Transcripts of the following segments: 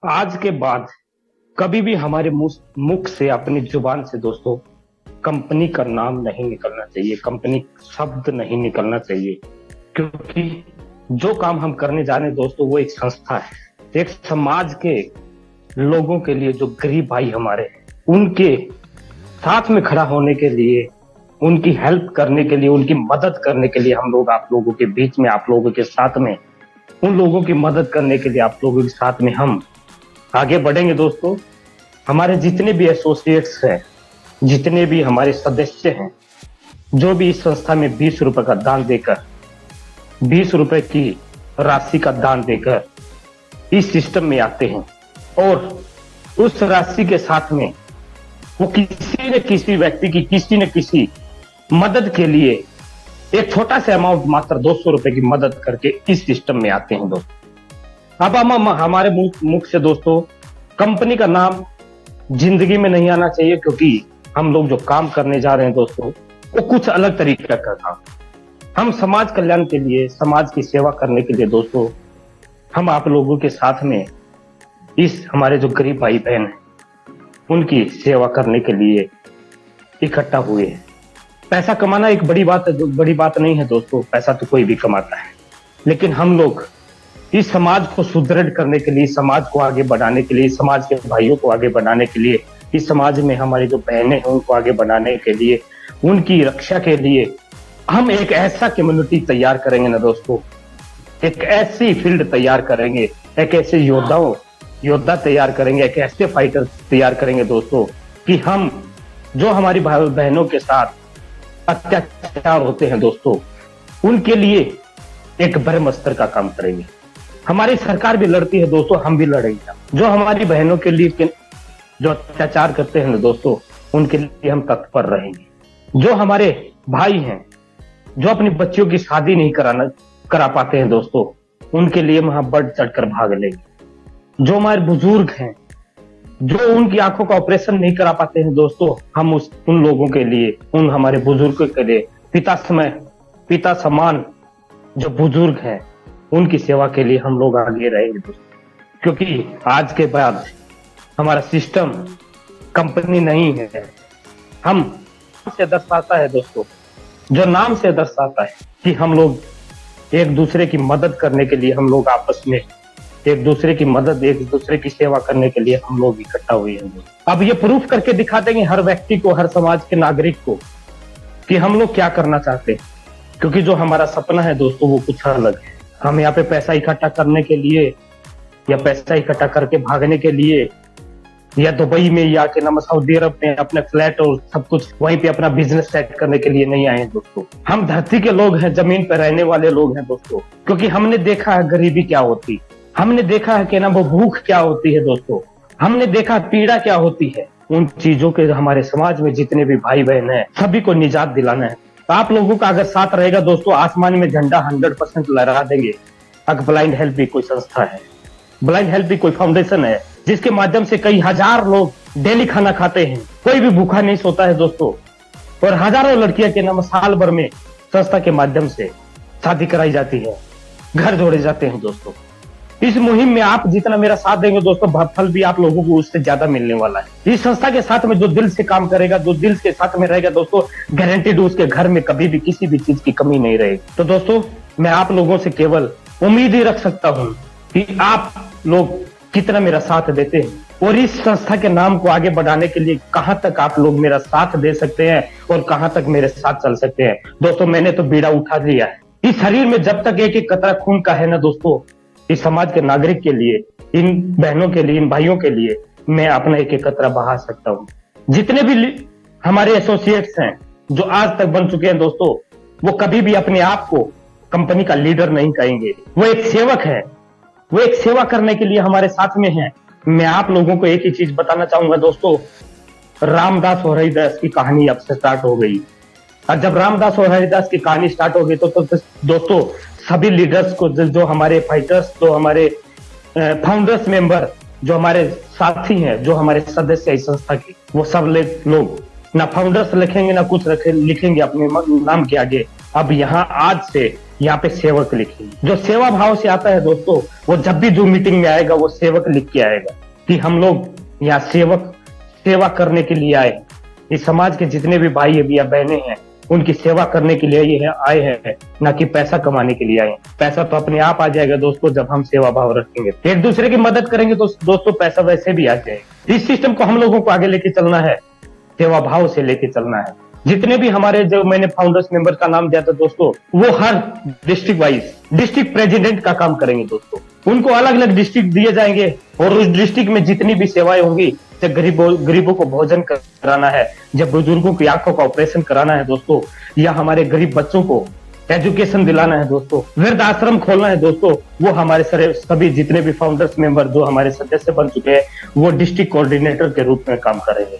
आज के बाद कभी भी हमारे मुख से अपनी जुबान से दोस्तों कंपनी का नाम नहीं निकलना चाहिए, कंपनी शब्द नहीं निकलना चाहिए। क्योंकि जो काम हम करने जा रहे हैं दोस्तों वो एक संस्था है, एक समाज के लोगों के लिए, जो गरीब भाई हमारे हैं उनके साथ में खड़ा होने के लिए, उनकी हेल्प करने के लिए, उनकी मदद करने के लिए हम लोग आप लोगों के बीच में, आप लोगों के साथ में, उन लोगों की मदद करने के लिए आप लोगों के साथ में हम आगे बढ़ेंगे दोस्तों। हमारे जितने भी एसोसिएट्स हैं, जितने भी हमारे सदस्य हैं, जो भी इस संस्था में 20 रुपए का दान देकर, 20 रुपए की राशि का दान देकर इस सिस्टम में आते हैं और उस राशि के साथ में वो किसी न किसी व्यक्ति की किसी न किसी मदद के लिए एक छोटा सा अमाउंट, मात्र 200 रुपए की मदद करके इस सिस्टम में आते हैं दोस्तों। अब हम हमारे मुख से दोस्तों कंपनी का नाम जिंदगी में नहीं आना चाहिए, क्योंकि हम लोग जो काम करने जा रहे हैं दोस्तों वो कुछ अलग तरीके का काम। हम समाज कल्याण के लिए, समाज की सेवा करने के लिए दोस्तों हम आप लोगों के साथ में, इस हमारे जो गरीब भाई बहन हैं उनकी सेवा करने के लिए इकट्ठा हुए हैं। पैसा कमाना एक बड़ी बात नहीं है दोस्तों, पैसा तो कोई भी कमाता है, लेकिन हम लोग इस समाज को सुदृढ़ करने के लिए, समाज को आगे बढ़ाने के लिए, समाज के भाइयों को आगे बढ़ाने के लिए, इस समाज में हमारी जो बहनें हैं उनको आगे बढ़ाने के लिए, उनकी रक्षा के लिए हम एक ऐसा कम्युनिटी तैयार करेंगे ना दोस्तों, एक ऐसी फील्ड तैयार करेंगे, एक ऐसे योद्धा तैयार करेंगे, एक ऐसे फाइटर तैयार करेंगे दोस्तों कि हम जो हमारी भाई बहनों के साथ अत्याचार होते हैं दोस्तों उनके लिए एक बड़े स्तर का काम करेंगे। हमारी सरकार भी लड़ती है दोस्तों, हम भी लड़ेंगे। जो हमारी बहनों के लिए जो अत्याचार करते हैं दोस्तों उनके लिए हम तत्पर रहेंगे। जो हमारे भाई हैं जो अपनी बच्चियों की शादी नहीं करा पाते हैं दोस्तों उनके लिए हम बढ़ चढ़कर भाग लेंगे। जो हमारे बुजुर्ग हैं जो उनकी आंखों का ऑपरेशन नहीं करा पाते हैं दोस्तों, हम उन लोगों के लिए, उन हमारे बुजुर्गों के लिए, पिता समान जो बुजुर्ग हैं उनकी सेवा के लिए हम लोग आगे रहेंगे दोस्तों। क्योंकि आज के बाद हमारा सिस्टम कंपनी नहीं है, हम से दर्शाता है दोस्तों, जो नाम से दर्शाता है कि हम लोग एक दूसरे की मदद करने के लिए, हम लोग आपस में एक दूसरे की मदद, एक दूसरे की सेवा करने के लिए हम लोग इकट्ठा हुए हैं। अब ये प्रूफ करके दिखा देंगे हर व्यक्ति को, हर समाज के नागरिक को कि हम लोग क्या करना चाहते हैं। क्योंकि जो हमारा सपना है दोस्तों वो कुछ अलग है। हम यहाँ पे पैसा इकट्ठा करने के लिए या पैसा इकट्ठा करके भागने के लिए या दुबई में या के नाम सऊदी अरब में अपने फ्लैट और सब कुछ वहीं पे अपना बिजनेस सेट करने के लिए नहीं आए हैं दोस्तों। हम धरती के लोग हैं, जमीन पर रहने वाले लोग हैं दोस्तों। क्योंकि हमने देखा है गरीबी क्या होती, हमने देखा है कि ना वो भूख क्या होती है दोस्तों, हमने देखा पीड़ा क्या होती है। उन चीजों के हमारे समाज में जितने भी भाई बहन हैं सभी को निजात दिलाना है। तो आप लोगों का अगर साथ रहेगा दोस्तों, आसमान में झंडा 100% लहरा देंगे। अगर ब्लाइंड हेल्प भी कोई संस्था है, ब्लाइंड हेल्प भी कोई फाउंडेशन है जिसके माध्यम से कई हजार लोग डेली खाना खाते हैं, कोई भी भूखा नहीं सोता है दोस्तों। और हजारों लड़कियां के नाम साल भर में संस्था के माध्यम से शादी कराई जाती है, घर जोड़े जाते हैं दोस्तों। इस मुहिम में आप जितना मेरा साथ देंगे दोस्तों, फल भी आप लोगों को उससे ज्यादा मिलने वाला है। इस संस्था के साथ में जो दिल से काम करेगा, जो दिल के साथ में रहेगा दोस्तों, गारंटीड उसके घर में कभी भी किसी भी चीज की कमी नहीं रहेगी। तो दोस्तों मैं आप लोगों से केवल उम्मीद ही रख सकता हूं कि आप लोग कितना मेरा साथ देते हैं और इस संस्था के नाम को आगे बढ़ाने के लिए कहां तक आप लोग मेरा साथ दे सकते हैं और कहां तक मेरे साथ चल सकते हैं। दोस्तों मैंने तो बीड़ा उठा लिया है। इस शरीर में जब तक एक एक कतरा खून का है ना दोस्तों, इस समाज के नागरिक के लिए, इन बहनों के लिए, इन भाइयों के लिए मैं अपना एक एक कतरा बहा सकता हूँ। जितने भी हमारे एसोसिएट्स हैं जो आज तक बन चुके हैं दोस्तों, वो कभी भी अपने आप को कंपनी का लीडर नहीं कहेंगे। वो एक सेवक है, वो एक सेवा करने के लिए हमारे साथ में है। मैं आप लोगों को एक ही चीज बताना चाहूंगा दोस्तों, रामदास और हरिदास की कहानी अब से स्टार्ट हो गई। और जब रामदास और हरिदास की कहानी स्टार्ट हो गई तो दोस्तों सभी लीडर्स को, जो हमारे फाइटर्स, जो हमारे फाउंडर्स मेंबर, जो हमारे साथी हैं, जो हमारे सदस्य इस संस्था के, वो सब लोग ना फाउंडर्स लिखेंगे ना कुछ लिखेंगे अपने नाम के आगे। अब यहाँ आज से यहाँ पे सेवक लिखेंगे। जो सेवा भाव से आता है दोस्तों, वो जब भी जो मीटिंग में आएगा वो सेवक लिख के आएगा कि हम लोग यहाँ सेवा करने के लिए आए। इस समाज के जितने भी भाई या बहनें हैं उनकी सेवा करने के लिए ये आए हैं, ना कि पैसा कमाने के लिए आए। पैसा तो अपने आप आ जाएगा दोस्तों जब हम सेवा भाव रखेंगे, एक दूसरे की मदद करेंगे तो दोस्तों पैसा वैसे भी आ जाएगा। इस सिस्टम को हम लोगों को आगे लेके चलना है, सेवा भाव से लेके चलना है। जितने भी हमारे, जो मैंने फाउंडर्स मेंबर का नाम दिया था दोस्तों, वो हर डिस्ट्रिक्ट वाइज डिस्ट्रिक्ट प्रेसिडेंट का काम करेंगे दोस्तों। उनको अलग अलग डिस्ट्रिक्ट दिए जाएंगे और उस डिस्ट्रिक्ट में जितनी भी सेवाएं होंगी, जब गरीबों को भोजन कराना है, जब बुजुर्गों की आंखों का ऑपरेशन कराना है दोस्तों, या हमारे गरीब बच्चों को एजुकेशन दिलाना है दोस्तों, वृद्ध आश्रम खोलना है दोस्तों, वो हमारे सभी जितने भी फाउंडर्स मेंबर जो हमारे सदस्य बन चुके हैं वो डिस्ट्रिक्ट कोऑर्डिनेटर के रूप में काम करेंगे।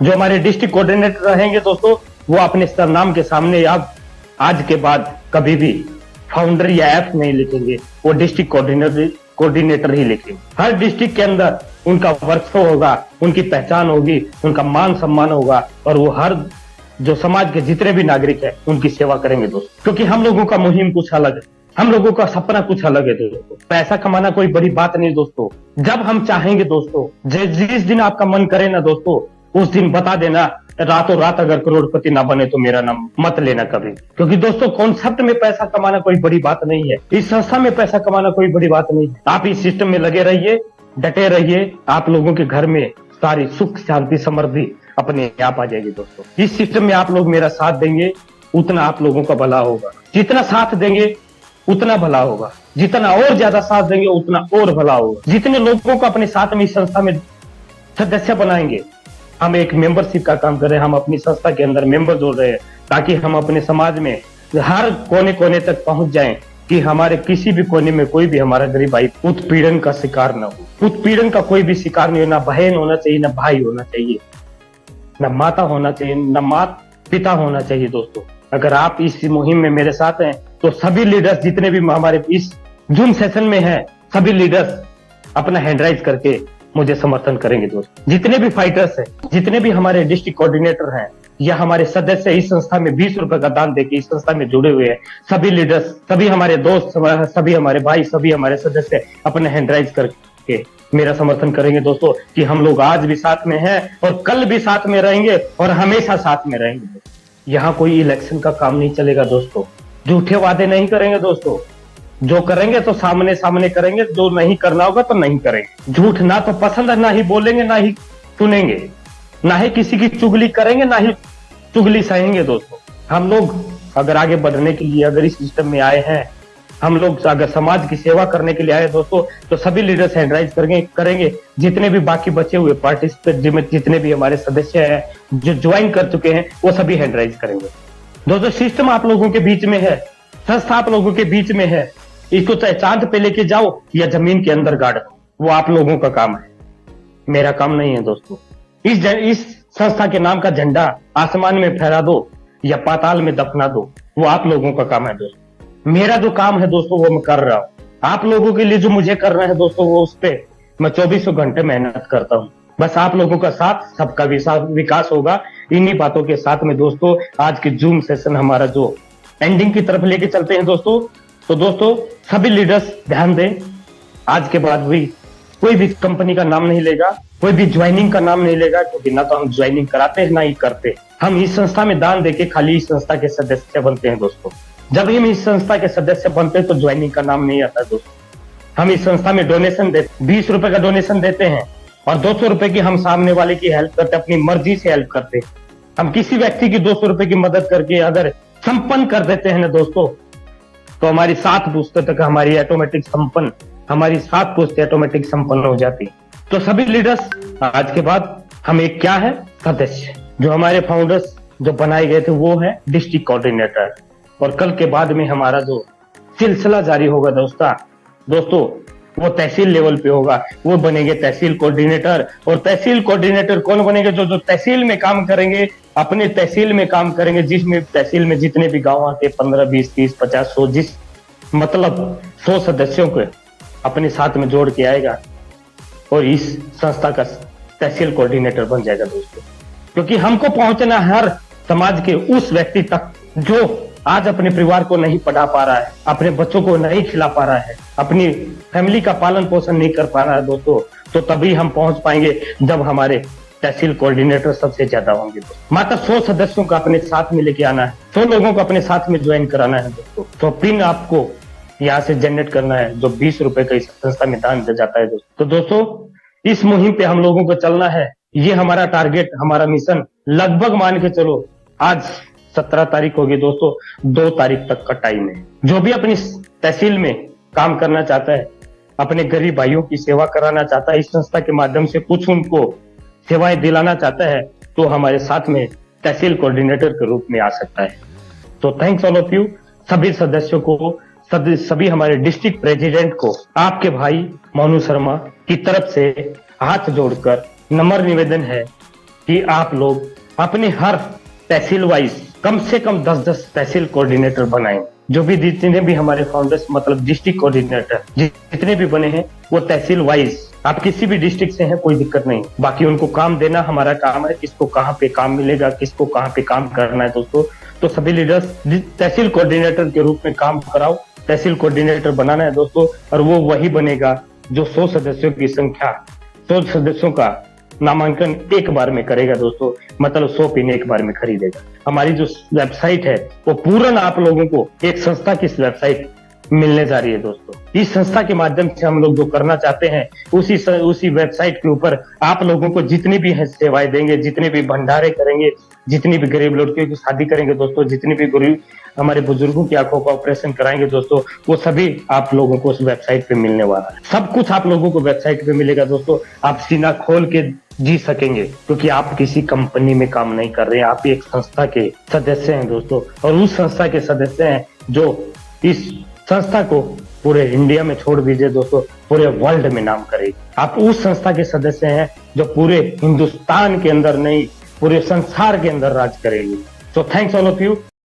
जो हमारे डिस्ट्रिक्ट कोऑर्डिनेटर रहेंगे दोस्तों, वो अपने सरनाम के सामने अब आज के बाद कभी भी फाउंडर या एफ नहीं लिखेंगे, वो डिस्ट्रिक्ट कोऑर्डिनेटर ही लिखेंगे। हर डिस्ट्रिक्ट के अंदर उनका वर्कफ्लो होगा, उनकी पहचान होगी, उनका मान सम्मान होगा, और वो हर जो समाज के जितने भी नागरिक है उनकी सेवा करेंगे दोस्तों। क्योंकि हम लोगों का मुहिम कुछ अलग है, हम लोगों का सपना कुछ अलग है दोस्तों। पैसा कमाना कोई बड़ी बात नहीं दोस्तों। जब हम चाहेंगे दोस्तों, जिस दिन आपका मन करे ना दोस्तों, उस दिन बता देना, रातों रात अगर करोड़पति ना बने तो मेरा नाम मत लेना कभी। क्योंकि दोस्तों कॉन्सेप्ट में पैसा कमाना कोई बड़ी बात नहीं है, इस संस्था में पैसा कमाना कोई बड़ी बात नहीं है। आप इस सिस्टम में लगे रहिए, डटे रहिए, आप लोगों के घर में सारी सुख शांति समृद्धि अपने आप आ जाएगी दोस्तों। इस सिस्टम में आप लोग मेरा साथ देंगे, उतना आप लोगों का भला होगा। जितना साथ देंगे उतना भला होगा, जितना और ज्यादा साथ देंगे उतना और भला होगा। जितने लोगों को अपने साथ में इस संस्था में सदस्य बनाएंगे, हम एक मेंबरशिप का काम कर रहे हैं, हम अपनी संस्था के अंदर मेंबर जोड़ रहे हैं, ताकि हम अपने समाज में हर कोने कोने तक पहुंच जाएं, कि हमारे किसी भी कोने में कोई भी हमारा गरीब भाई उत्पीड़न का शिकार न हो। उत्पीड़न का कोई भी शिकार नहीं हो, ना बहन होना चाहिए, ना भाई होना चाहिए, ना माता होना चाहिए, ना माता पिता होना चाहिए दोस्तों। अगर आप इस मुहिम में मेरे साथ हैं तो सभी लीडर्स जितने भी हमारे इस जूम सेशन में हैं, सभी लीडर्स अपना हैंड राइज करके मुझे समर्थन करेंगे दोस्तों। जितने भी फाइटर्स हैं, जितने भी हमारे डिस्ट्रिक्ट कोऑर्डिनेटर हैं या हमारे सदस्य इस संस्था में 20 रुपए का दान देके इस संस्था में जुड़े हुए हैं, सभी लीडर्स, सभी हमारे दोस्त, सभी हमारे भाई, सभी हमारे सदस्य अपने हैंड राइज करके मेरा समर्थन करेंगे दोस्तों, कि हम लोग आज भी साथ में हैं और कल भी साथ में रहेंगे और हमेशा साथ में रहेंगे। यहाँ कोई इलेक्शन का काम नहीं चलेगा दोस्तों, झूठे वादे नहीं करेंगे दोस्तों। जो करेंगे तो सामने सामने करेंगे, जो नहीं करना होगा तो नहीं करेंगे। झूठ ना तो पसंद है, ना ही बोलेंगे, ना ही सुनेंगे, ना ही किसी की चुगली करेंगे, ना ही चुगली सहेंगे दोस्तों। हम लोग अगर आगे बढ़ने के लिए, अगर इस सिस्टम में आए हैं, हम लोग अगर समाज की सेवा करने के लिए आए दोस्तों, तो सभी लीडर्स हैंड राइज करेंगे। जितने भी बाकी बचे हुए पार्टिसिपेट, जितने भी हमारे सदस्य हैं जो ज्वाइन कर चुके हैं, वो सभी हैंड राइज करेंगे दोस्तों। सिस्टम आप लोगों के बीच में है, संस्था आप लोगों के बीच में है। इसको चाहे चांद पे लेके जाओ या जमीन के अंदर गाड़ दो, वो आप लोगों का काम है, मेरा काम नहीं है दोस्तों। इस संस्था के नाम का झंडा आसमान में फहरा दो या पाताल में दफना दो, वो आप लोगों का काम है दोस्तों। मेरा जो काम है दोस्तों वो मैं कर रहा हूँ। आप लोगों के लिए जो मुझे करना है दोस्तों, वो उस पे मैं 24 घंटे मेहनत करता हूँ। बस आप लोगों का साथ, सबका विकास होगा। इन्हीं बातों के साथ में दोस्तों आज की जूम सेशन हमारा जो एंडिंग की तरफ लेके चलते हैं दोस्तों। तो दोस्तों सभी लीडर्स ध्यान दें, आज के बाद भी कोई भी कंपनी का नाम नहीं लेगा, कोई भी ज्वाइनिंग का नाम नहीं लेगा, क्योंकि ना तो हम ज्वाइनिंग कराते हैं ना ही करते। हम इस संस्था में दान देके खाली इस संस्था के सदस्य बनते हैं दोस्तों। जब हम इस संस्था के सदस्य बनते हैं तो ज्वाइनिंग का नाम नहीं आता दोस्तों। हम इस संस्था में डोनेशन देते, 20 रुपए का डोनेशन देते हैं और 200 रुपए की हम सामने वाले की हेल्प करते, अपनी मर्जी से हेल्प करते। हम किसी व्यक्ति की 200 रुपए की मदद करके अगर संपन्न कर देते हैं ना दोस्तों, तो हमारी 7 पुश्तों तक हमारी ऑटोमेटिक संपन्न, हमारी 7 पुश्तें ऑटोमेटिक संपन्न हो जाती। तो सभी लीडर्स आज के बाद हम एक क्या है, सदस्य। जो हमारे फाउंडर्स जो बनाए गए थे वो है डिस्ट्रिक्ट कोऑर्डिनेटर, और कल के बाद में हमारा जो सिलसिला जारी होगा दोस्तों वो तहसील लेवल पे होगा। वो बनेंगे तहसील कोऑर्डिनेटर, और तहसील कोऑर्डिनेटर कौन बनेंगे, जो तहसील में काम करेंगे, अपने तहसील में काम करेंगे, जिसमें तहसील में जितने भी गांव आते 15, 20, 30, 50, 100, जिस मतलब 100 सदस्यों को अपने साथ में जोड़ के आएगा और इस संस्था का तहसील कोऑर्डिनेटर बन जाएगा दोस्तों। क्योंकि हमको पहुंचना हर समाज के उस व्यक्ति तक जो आज अपने परिवार को नहीं पढ़ा पा रहा है, अपने बच्चों को नहीं खिला पा रहा है, अपनी फैमिली का पालन पोषण नहीं कर पा रहा है दोस्तों, तो तभी हम पहुंच पाएंगे जब हमारे तहसील कोऑर्डिनेटर सबसे ज्यादा होंगे। मात्र 100 सदस्यों को अपने साथ में लेके आना है, 100 लोगों को अपने साथ में ज्वाइन कराना है दोस्तों। तो पिन आपको यहाँ से जनरेट करना है, जो 20 रुपए का इस संस्था में दान दिया जाता है दोस्तों। तो दोस्तों इस मुहिम पे हम लोगों को चलना है, ये हमारा टारगेट, हमारा मिशन। लगभग मान के चलो आज 17 तारीख होगी दोस्तों, 2 तारीख तक का टाइम है। जो भी अपनी तहसील में काम करना चाहता है, अपने गरीब भाइयों की सेवा कराना चाहता है, इस संस्था के माध्यम से कुछ उनको सेवाएं दिलाना चाहता है, तो हमारे साथ में तहसील कोऑर्डिनेटर के रूप में आ सकता है। तो थैंक्स ऑल ऑफ यू, सभी सदस्यों को, सभी हमारे डिस्ट्रिक्ट प्रेसिडेंट को, आपके भाई मोनू शर्मा की तरफ से हाथ जोड़कर नम्र निवेदन है कि आप लोग अपने हर तहसील वाइज कम से कम 10-10 तहसील कोऑर्डिनेटर बनाएं। जो भी जितने भी हमारे फाउंडर्स मतलब डिस्ट्रिक्ट कोऑर्डिनेटर जितने भी बने हैं वो तहसील वाइज, आप किसी भी डिस्ट्रिक्ट से हैं कोई दिक्कत नहीं, बाकी उनको काम देना हमारा काम है, किसको कहाँ पे काम मिलेगा, किसको कहाँ पे काम करना है दोस्तों। तो सभी लीडर्स तहसील कोऑर्डिनेटर के रूप में काम कराओ, तहसील कोऑर्डिनेटर बनाना है दोस्तों, और वो वही बनेगा जो 100 सदस्यों की संख्या, 100 सदस्यों का नामांकन एक बार में करेगा दोस्तों, मतलब 100 पिन एक बार में खरीदेगा। हमारी जो वेबसाइट है वो पूर्ण आप लोगों को एक संस्था की वेबसाइट मिलने जा रही है दोस्तों। इस संस्था के माध्यम से हम लोग जो करना चाहते हैं उसी वेबसाइट के ऊपर आप लोगों को जितनी भी है सेवाएं देंगे, जितने भी भंडारे करेंगे, जितनी भी गरीब लड़कियों की शादी करेंगे दोस्तों, जितनी भी गरीब हमारे बुजुर्गों की आंखों का ऑपरेशन कराएंगे दोस्तों, वो सभी आप लोगों को उस वेबसाइट पे मिलने वाला है। सब कुछ आप लोगों को वेबसाइट पे मिलेगा दोस्तों। आप सीना खोल के जी सकेंगे, क्योंकि आप किसी कंपनी में काम नहीं कर रहे हैं, आप एक संस्था के सदस्य हैं दोस्तों, और उस संस्था के सदस्य हैं जो इस संस्था को पूरे इंडिया में छोड़ दीजिए दोस्तों, पूरे वर्ल्ड में नाम करेगी। आप उस संस्था के सदस्य हैं जो पूरे हिंदुस्तान के अंदर नहीं, पूरे संसार के अंदर राज करेगी। So thanks all of you.